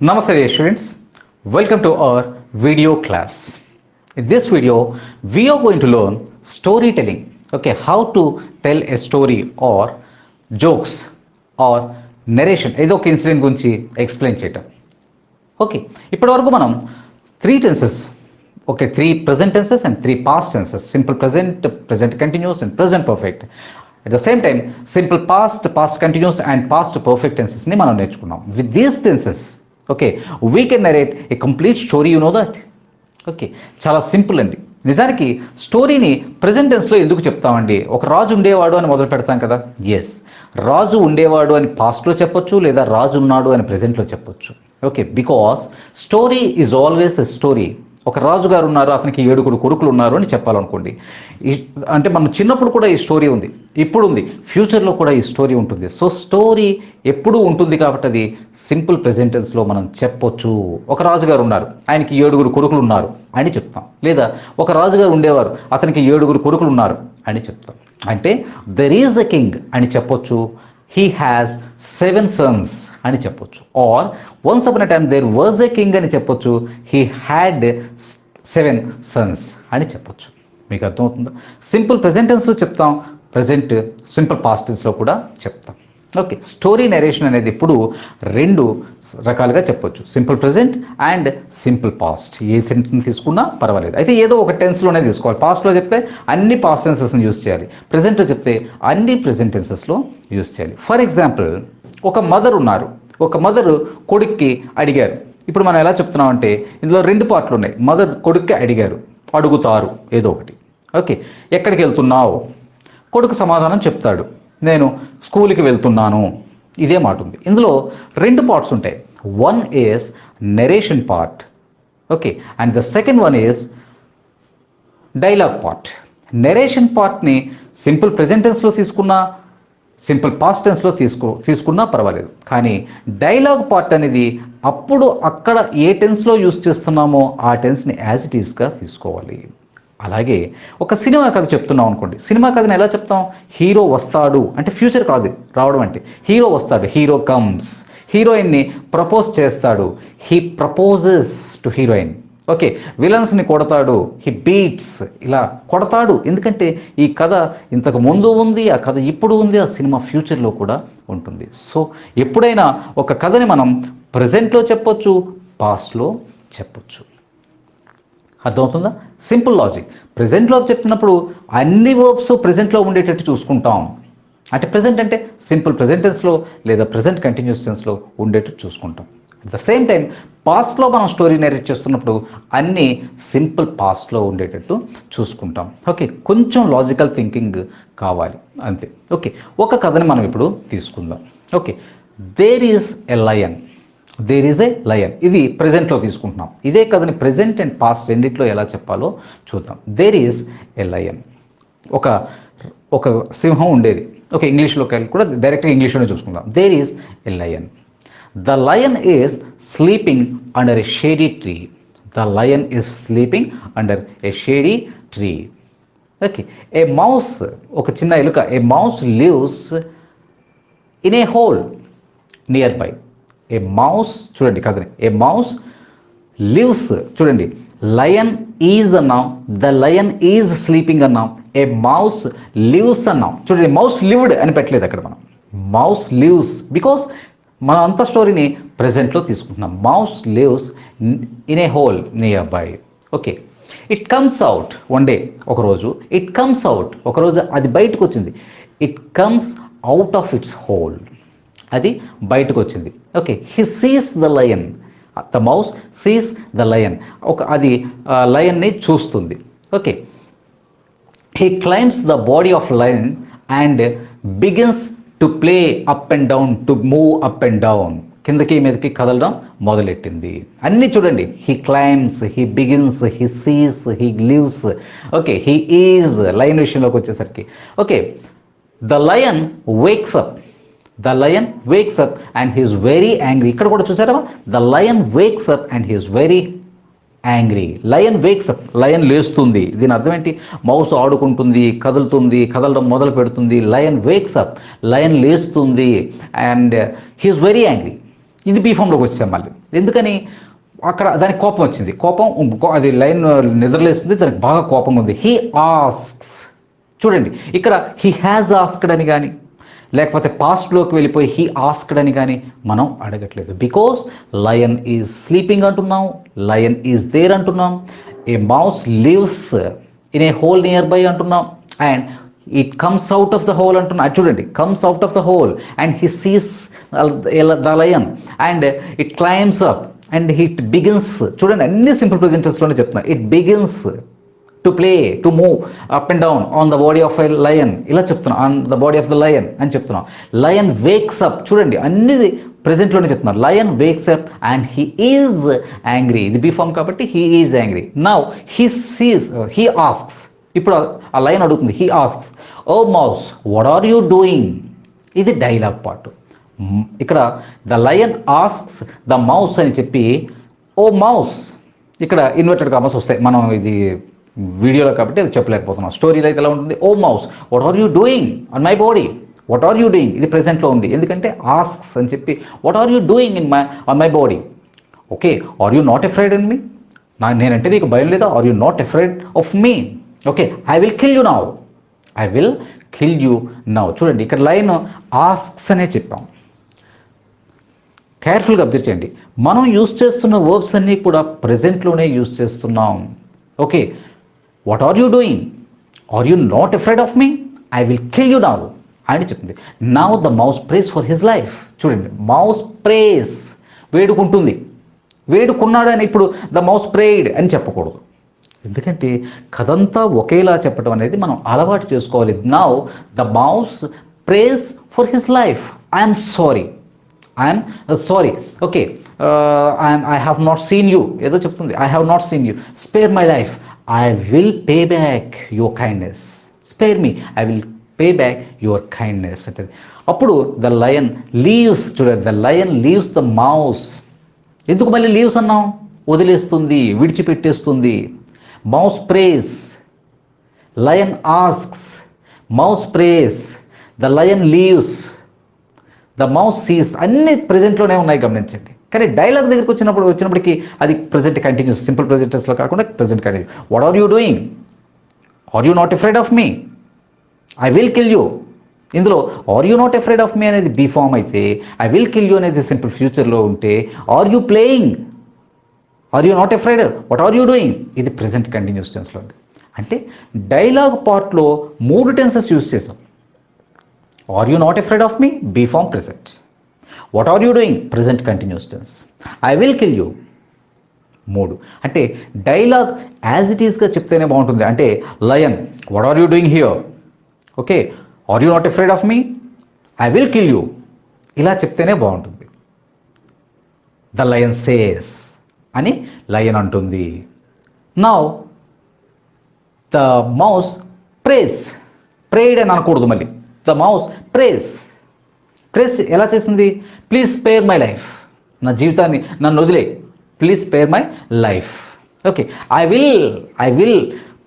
Namaste dear students, welcome to our video class. In this video, we are going to learn storytelling. Okay, how to tell a story or jokes or narration. ఏదో ఒక incident గురించి explain చేయటం. Okay, ఇప్పటి వరకు మనం 3 tenses, okay, 3 present tenses and 3 past tenses, simple present, present continuous and present perfect. At the same time, simple past, past continuous and past perfect tenses ని మనం నేర్చుకున్నాం. With these tenses, okay, we can narrate A complete story, you know that. Okay, చాలా simple అండి. నిజానికి స్టోరీని present టెన్స్లో ఎందుకు చెప్తామండి? ఒక రాజు ఉండేవాడు అని మొదలు పెడతాం కదా. ఎస్, రాజు ఉండేవాడు అని పాస్ట్లో చెప్పొచ్చు, లేదా రాజు ఉన్నాడు అని ప్రజెంట్లో చెప్పొచ్చు. Okay, because story is always a story. ఒక రాజుగారు ఉన్నారు, అతనికి 7 కొడుకులు ఉన్నారు అని చెప్పాలనుకోండి. అంటే మనం చిన్నప్పుడు కూడా ఈ స్టోరీ ఉంది, ఇప్పుడు ఉంది, ఫ్యూచర్లో కూడా ఈ స్టోరీ ఉంటుంది. సో స్టోరీ ఎప్పుడూ ఉంటుంది కాబట్టి అది సింపుల్ ప్రెజెంట్ టెన్స్లో మనం చెప్పొచ్చు. ఒక రాజుగారు ఉన్నారు, ఆయనకి 7 కొడుకులు ఉన్నారు అని చెప్తాం. లేదా ఒక రాజుగారు ఉండేవారు, అతనికి 7 కొడుకులు ఉన్నారు అని చెప్తాం. అంటే దెర్ ఈజ్ ఎ కింగ్ అని చెప్పొచ్చు, హీ హ్యాస్ 7 sons అని చెప్పొచ్చు. Or once upon a time there was a king అని చెప్పొచ్చు, హీ హ్యాడ్ 7 sons అని చెప్పొచ్చు. మీకు అర్థమవుతుందా? సింపుల్ ప్రెజెంట్ టెన్స్లో చెప్తాం, ప్రెజెంట్ సింపుల్ పాస్ట్ టెన్స్లో కూడా చెప్తాం. ఓకే, స్టోరీ నరేషన్ అనేది ఇప్పుడు 2 రకాలుగా చెప్పొచ్చు, simple present and simple past. A sentence తీసుకున్నా పర్వాలేదు, అయితే ఏదో ఒక టెన్స్లోనే తీసుకోవాలి. పాస్ట్లో చెప్తే అన్ని పాస్ట్ టెన్సెస్ని యూజ్ చేయాలి, ప్రెజెంట్లో చెప్తే అన్ని ప్రెజెంట్ టెన్సెస్లో యూజ్ చేయాలి. ఫర్ ఎగ్జాంపుల్, ఒక మదర్ ఉన్నారు, ఒక మదర్ కొడుక్కి అడిగారు. ఇప్పుడు మనం ఎలా చెప్తున్నామంటే ఇందులో 2 పార్ట్లు ఉన్నాయి. మదర్ కొడుక్కి అడుగుతారు ఏదో ఒకటి. ఓకే, ఎక్కడికి వెళ్తున్నావు? కొడుకు సమాధానం చెప్తాడు, నేను స్కూల్కి వెళ్తున్నాను. ఇదే మాట ఉంది. ఇందులో 2 పార్ట్స్ ఉంటాయి. One is narration part, okay, and the second one is dialogue part. Narration పార్ట్ని సింపుల్ ప్రెజెంట్ టెన్స్లో తీసుకున్నా, సింపుల్ పాస్ట్ టెన్స్లో తీసుకున్నా పర్వాలేదు. కానీ డైలాగ్ పార్ట్ అనేది అప్పుడు అక్కడ ఏ టెన్స్లో యూజ్ చేస్తున్నామో ఆ టెన్స్ని యాజ్ ఇట్ ఈస్గా తీసుకోవాలి. అలాగే ఒక సినిమా కథ చెప్తున్నాం అనుకోండి, సినిమా కథని ఎలా చెప్తాం? హీరో వస్తాడు అంటే ఫ్యూచర్ కాదు రావడం, అంటే హీరో వస్తాడు, హీరో కమ్స్. హీరోయిన్ని ప్రపోజ్ చేస్తాడు, he proposes to heroine. Okay, విలన్స్ని కొడతాడు, హీ బీట్స్. ఇలా కొడతాడు, ఎందుకంటే ఈ కథ ఇంతకు ముందు ఉంది, ఆ కథ ఇప్పుడు ఉంది, ఆ సినిమా ఫ్యూచర్లో కూడా ఉంటుంది. సో ఎప్పుడైనా ఒక కథని మనం ప్రజెంట్లో చెప్పొచ్చు, పాస్ట్లో చెప్పొచ్చు. అర్థమవుతుందా? Simple logic. ప్రజెంట్లో చెప్తున్నప్పుడు అన్ని వర్బ్స్ ప్రజెంట్లో ఉండేటట్టు చూసుకుంటాం. అంటే ప్రజెంట్ అంటే సింపుల్ ప్రెజెంట్ టెన్స్లో లేదా ప్రజెంట్ కంటిన్యూస్ టెన్స్లో ఉండేటట్టు చూసుకుంటాం. అట్ ద సేమ్ టైం పాస్ట్లో మనం స్టోరీ నేరేట్ చేస్తున్నప్పుడు అన్నీ సింపుల్ పాస్ట్లో ఉండేటట్టు చూసుకుంటాం. ఓకే, కొంచెం లాజికల్ థింకింగ్ కావాలి అంతే. ఓకే, ఒక కథని మనం ఇప్పుడు తీసుకుందాం. Okay, there is a lion. There is a lion, ఇది ప్రజెంట్లో తీసుకుంటున్నాం. ఇదే కథని ప్రజెంట్ అండ్ పాస్ట్ రెండిట్లో ఎలా చెప్పాలో చూద్దాం. దేర్ ఈజ్ ఏ లయన్, ఒక సింహం ఉండేది. ఓకే, ఇంగ్లీష్లో కూడా డైరెక్ట్గా ఇంగ్లీష్లోనే చూసుకుందాం. There is a lion. The lion is sleeping under a shady tree. The lion is sleeping under a shady tree. Okay. A mouse, ఒక చిన్న ఎలుక, a mouse lives in a hole nearby. A mouse, చూడండి కథని, a mouse lives, చూడండి, lion is అన్నాం, the lion is sleeping అన్నాం, a mouse lives అన్నాం. చూడండి, mouse lived అని పెట్టలేదు అక్కడ మనం. mouse lives బికాస్ మనం అంత స్టోరీని ప్రజెంట్లో తీసుకుంటున్నాం. Mouse lives in a hole nearby. Okay, it comes out one day, ఒకరోజు. ఇట్ కమ్స్ అవుట్, ఒకరోజు అది బయటకు వచ్చింది. It comes out of its hole, అది బయటకు వచ్చింది. Okay, he sees the lion. The mouse sees the lion, అది లయన్ని చూస్తుంది. Okay, he climbs the body of lion and begins to play up and down, to move up and down, కిందకి మీదకి కదలడం మొదలెట్టింది. అన్నీ చూడండి, he climbs, he begins, he sees, he lives. Okay, he is, lion విషయంలోకి వచ్చేసరికి. Okay, the lion wakes up. The lion wakes up and he is very angry. ఇక్కడ కూడా చూసారా, the lion wakes up and he is very angry. Lion wakes up, lion లేస్తుంది. దీని అర్థం ఏంటి? Mouse ఆడుకుంటుంది, కదులుతుంది, కదలడం మొదలు పెడుతుంది. లయన్ వేక్స్ అప్, లయన్ లేస్తుంది and he is very angry. ఇది బీ ఫామ్లోకి వచ్చాం మళ్ళీ. ఎందుకని? అక్కడ దానికి కోపం వచ్చింది. అది లయన్ నిద్రలేస్తుంది, దానికి బాగా కోపం ఉంది. హీ ఆస్క్స్, చూడండి ఇక్కడ హీ హ్యాజ్ ఆస్క్డ్ అని కానీ లేకపోతే పాస్ట్లోకి వెళ్ళిపోయి హీ ఆస్క్డ్ అని కానీ మనం అడగట్లేదు. బికాస్ లయన్ ఈజ్ స్లీపింగ్ అంటున్నాం, లయన్ ఈజ్ దేర్ అంటున్నాం, a mouse lives in a hole nearby అంటున్నాం, and it comes out of the hole అంటున్నాం. చూడండి, comes out of the hole and he sees the lion and it climbs up and it begins. చూడండి, అన్ని simple ప్రెజెంటెన్స్లోనే చెప్తున్నా. It begins to play, to move up and down on the body of a lion, ఇలా చెప్తున్నాం. On the body of the lion అని చెప్తున్నాం. Lion wakes up, చూడండి అన్ని ప్రెజెంట్లోనే చెప్తున్నారు. Lion wakes up and he is angry, ఇది be form కాబట్టి he is angry. Now he asks, ఇప్పుడు ఆ లయన్ అడుగుతుంది. He asks, oh mouse what are you doing, ఇది డైలాగ్ పార్ట్. ఇక్కడ the lion asks the mouse అని చెప్పి oh mouse, ఇక్కడ ఇన్వర్టెడ్ కామర్స్ వస్తాయి, మనం ఇది వీడియోలో కాబట్టి అది చెప్పలేకపోతున్నాం. స్టోరీలో అయితే ఎలా ఉంటుంది? Oh mouse what are you doing on my body, what are you doing, ఇది ప్రెజెంట్లో ఉంది. ఎందుకంటే ఆస్క్స్ అని చెప్పి what are you doing on my body. Okay, are you not afraid in me, నేనంటే నీకు భయం లేదా? Are you not afraid of me? Okay, I will kill you now, I will kill you now. చూడండి, ఇక్కడ line asks అనే చెప్పాం. కేర్ఫుల్గా observe చేయండి, మనం యూజ్ చేస్తున్న వర్బ్స్ అన్నీ కూడా ప్రెజెంట్లోనే యూజ్ చేస్తున్నాం. Okay, what are you doing, are you not afraid of me, I will kill you now అని చెప్తుంది. Now the mouse prays for his life. చూడండి, మౌస్ ప్రేస్, వేడుకుంటుంది, వేడుకున్నాడు అని. ఇప్పుడు ద మౌస్ ప్రేయిడ్ అని చెప్పకూడదు, ఎందుకంటే కథంతా ఒకేలా చెప్పడం అనేది మనం అలవాటు చేసుకోవాలి. Now the mouse prays for his life, I'm sorry, I'm sorry. Okay, I have not seen you, ఏదో చెప్తుంది. I have not seen you, spare my life, I will pay back your kindness, spare me, I will pay back your kindness అంటే. అప్పుడు the lion leaves, చూడండి, the lion leaves the mouse. ఎందుకు మళ్ళీ leaves అన్నాం? వదిలేస్తుంది, విడిచిపెట్టేస్తుంది. Mouse prays, lion asks, mouse prays, the lion leaves, the mouse Cs, అన్ని ప్రెజెంట్లోనే ఉన్నాయి, గమనించండి. కానీ డైలాగ్ దగ్గరికి వచ్చినప్పటికీ అది ప్రెజెంట్ కంటిన్యూస్, సింపుల్ ప్రెజెంటెన్స్లో కాకుండా present continuous. What are you doing, are you not afraid of me, I will kill you. ఇందులో are you not afraid of me అనేది బీ ఫామ్ అయితే, ఐ విల్ కిల్ యూ అనేది simple ఫ్యూచర్లో ఉంటే, are you playing, are you not afraid, what are you doing, ఇది present continuous టెన్స్లో ఉంది. అంటే డైలాగ్ పార్ట్లో 3 టెన్సెస్ యూజ్ చేసాం. Are you not afraid of me, be form present. What are you doing, present continuous tense. I will kill you, 3. అంటే dialogue as it ఈస్గా చెప్తేనే బాగుంటుంది. అంటే lion, what are you doing here, okay, are you not afraid of me, I will kill you, ఇలా చెప్తేనే బాగుంటుంది. The lion says అని lion అంటుంది. Now the mouse prays, prayed అని అనకూడదు మళ్ళీ. ద మౌస్ ప్రేస్, ప్రేస్ ఎలా చేసింది? ప్లీజ్ స్పేర్ మై లైఫ్, నా జీవితాన్ని నన్ను వదిలే, please spare my life. Okay, I will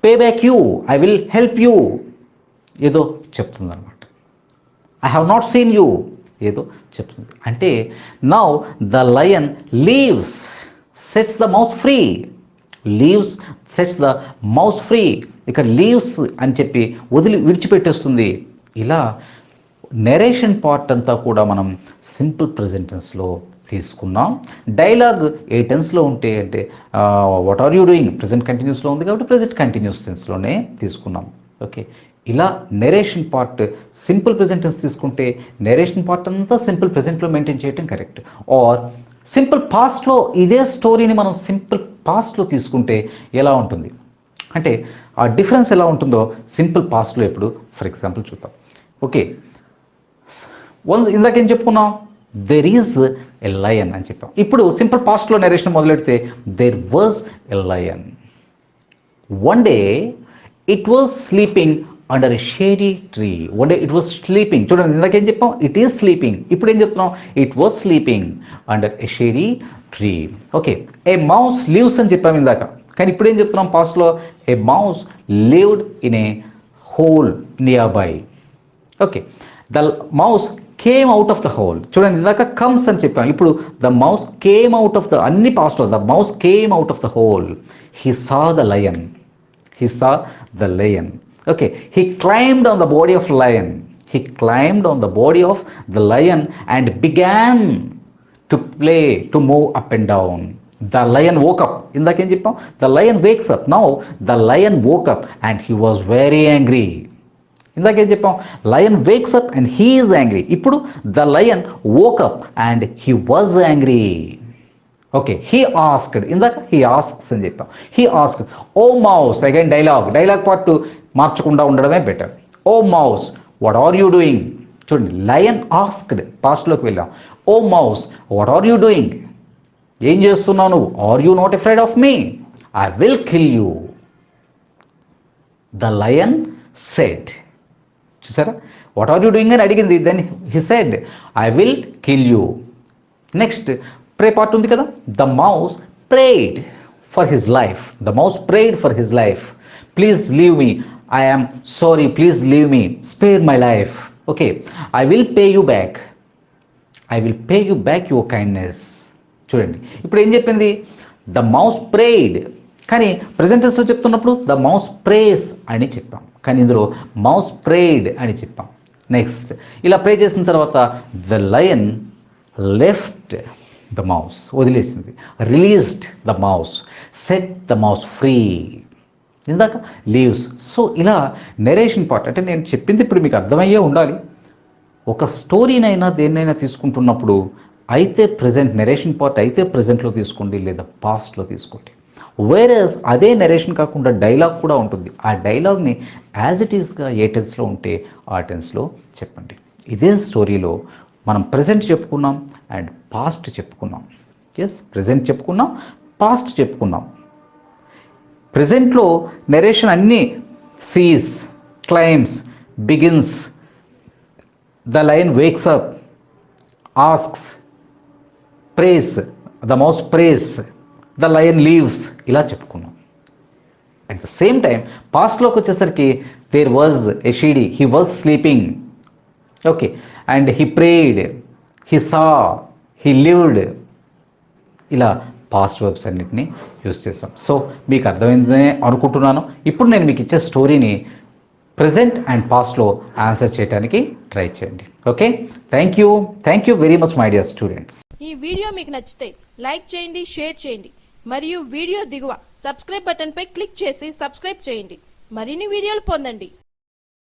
pay back you, I will help you, ఏదో చెప్తుంది అనమాట. I have not seen you, ఏదో చెప్తుంది. అంటే now the lion leaves, sets the mouse free, leaves sets the mouse free. ఇక్కడ leaves అని చెప్పి విడిచిపెట్టేస్తుంది. ఇలా నెరేషన్ పార్ట్ అంతా కూడా మనం సింపుల్ ప్రెజెంట్ టెన్స్లో తీసుకున్నాం. డైలాగ్ ఏ టెన్స్లో ఉంటే అంటే what are you doing present కంటిన్యూస్లో ఉంది కాబట్టి ప్రెజెంట్ కంటిన్యూస్ టెన్స్లోనే తీసుకున్నాం. ఓకే, ఇలా narration part simple present tense తీసుకుంటే నెరేషన్ పార్ట్ అంతా సింపుల్ ప్రెజెంట్లో మెయింటైన్ చేయడం కరెక్ట్. ఆర్ సింపుల్ పాస్ట్లో ఇదే స్టోరీని మనం సింపుల్ పాస్ట్లో తీసుకుంటే ఎలా ఉంటుంది అంటే ఆ డిఫరెన్స్ ఎలా ఉంటుందో సింపుల్ పాస్ట్లో ఎప్పుడు ఫర్ ఎగ్జాంపుల్ చూద్దాం. ఓకే, ఇందాకేం చెప్పుకున్నాం? దెర్ ఈజ్ ఎ లయన్ అని చెప్పాం. ఇప్పుడు సింపుల్ పాస్ట్లో నెరేషన్ మొదలెడితే there was a lion. One day it was sleeping under a shady tree. One day it was sleeping. చూడండి, ఇందాకేం చెప్పాం? It is sleeping. ఇప్పుడు ఏం చెప్తున్నాం? It was sleeping under a shady tree. Okay, a mouse lives అని చెప్పాము ఇందాక, కానీ ఇప్పుడు ఏం చెప్తున్నాం పాస్ట్లో? A mouse lived in a hole nearby. Okay, the mouse came out of the hole. చూడండి ఇందాక కమ్స్ అని చెప్పాం, ఇప్పుడు the mouse came out of the, అన్ని పాస్ట్లో the mouse came out of the whole. He saw the lion. He saw the lion. Okay, he climbed on the body of lion. He climbed on the body of the lion and began to play, to move up and down. The lion woke up. ఇందాకేం చెప్పాం, the lion wakes up. Now the lion woke up and he was very angry. ఇందాకేం చెప్పాం, lion wakes up and he is angry. ఇప్పుడు the lion woke up and he was angry. Okay, he asked, ఇందాక he asks అని చెప్పాం. He asked, oh mouse, again dialogue part మార్చకుండా ఉండడమే better. Oh mouse, what are you doing? చూడండి, lion asked, పాస్ట్లోకి వెళ్ళాం. Oh mouse, what are you doing? ఏం చేస్తున్నావు నువ్వు? Are you not afraid of me? I will kill you. The lion said. చూసారా, what are you doing అని అడిగింది. Then he said, I will kill you. Next prey part ఉంది కదా. The mouse prayed for his life. The mouse prayed for his life. Please leave me, I am sorry, please leave me, spare my life. Okay, I will pay you back, I will pay you back your kindness. చూడండి, ఇప్పుడు ఏం చెప్పింది? The mouse prayed, కానీ present టెన్స్లో చెప్తున్నప్పుడు the mouse praise అని చెప్పాం, కానీ ఇందులో మౌస్ ప్రేడ్ అని చెప్పాం. నెక్స్ట్ ఇలా ప్రే చేసిన తర్వాత the lion left the mouse, వదిలేసింది. Released the mouse, set the mouse free. ఇందాక లీవ్స్. సో ఇలా నెరేషన్ పార్ట్, అంటే నేను చెప్పింది ఇప్పుడు మీకు అర్థమయ్యే ఉండాలి. ఒక స్టోరీనైనా దేన్నైనా తీసుకుంటున్నప్పుడు అయితే ప్రజెంట్, నెరేషన్ పార్ట్ అయితే ప్రజెంట్లో తీసుకోండి లేదా పాస్ట్లో తీసుకోండి. వేరేస్ అదే నెరేషన్ కాకుండా డైలాగ్ కూడా ఉంటుంది. ఆ డైలాగ్ని యాజ్ ఇట్ ఈస్గా ఏ టెన్స్లో ఉంటే ఆ టెన్స్లో చెప్పండి. ఇదే స్టోరీలో మనం ప్రజెంట్ చెప్పుకున్నాం అండ్ పాస్ట్ చెప్పుకున్నాం. ఎస్, ప్రజెంట్ చెప్పుకున్నాం, పాస్ట్ చెప్పుకున్నాం. ప్రజెంట్లో నెరేషన్ అన్నీ sees, climbs, begins, the lion wakes up, asks, prays, the mouse prays, the lion leaves, ఇలా చెప్పుకున్నాం. అట్ ద సేమ్ టైం పాస్ట్లోకి వచ్చేసరికి దేర్ వాజ్ ఎ షీడీ, he was sleeping. Okay, and he prayed, he saw, he lived. ఇలా past verbs అన్నిటిని use చేస్తాం. So మీకు అర్థమైందనే అనుకుంటున్నాను. ఇప్పుడు నేను మీకు ఇచ్చే స్టోరీని ప్రజెంట్ అండ్ పాస్ట్లో ఆన్సర్ చేయడానికి ట్రై చేయండి. Okay, thank you very much my dear students. ఈ వీడియో మీకు నచ్చితే లైక్ చేయండి, షేర్ చేయండి, మరియు వీడియో దిగువ సబ్స్క్రైబ్ బటన్ పై క్లిక్ చేసి సబ్స్క్రైబ్ చేయండి. మరిన్ని వీడియోలు పొందండి.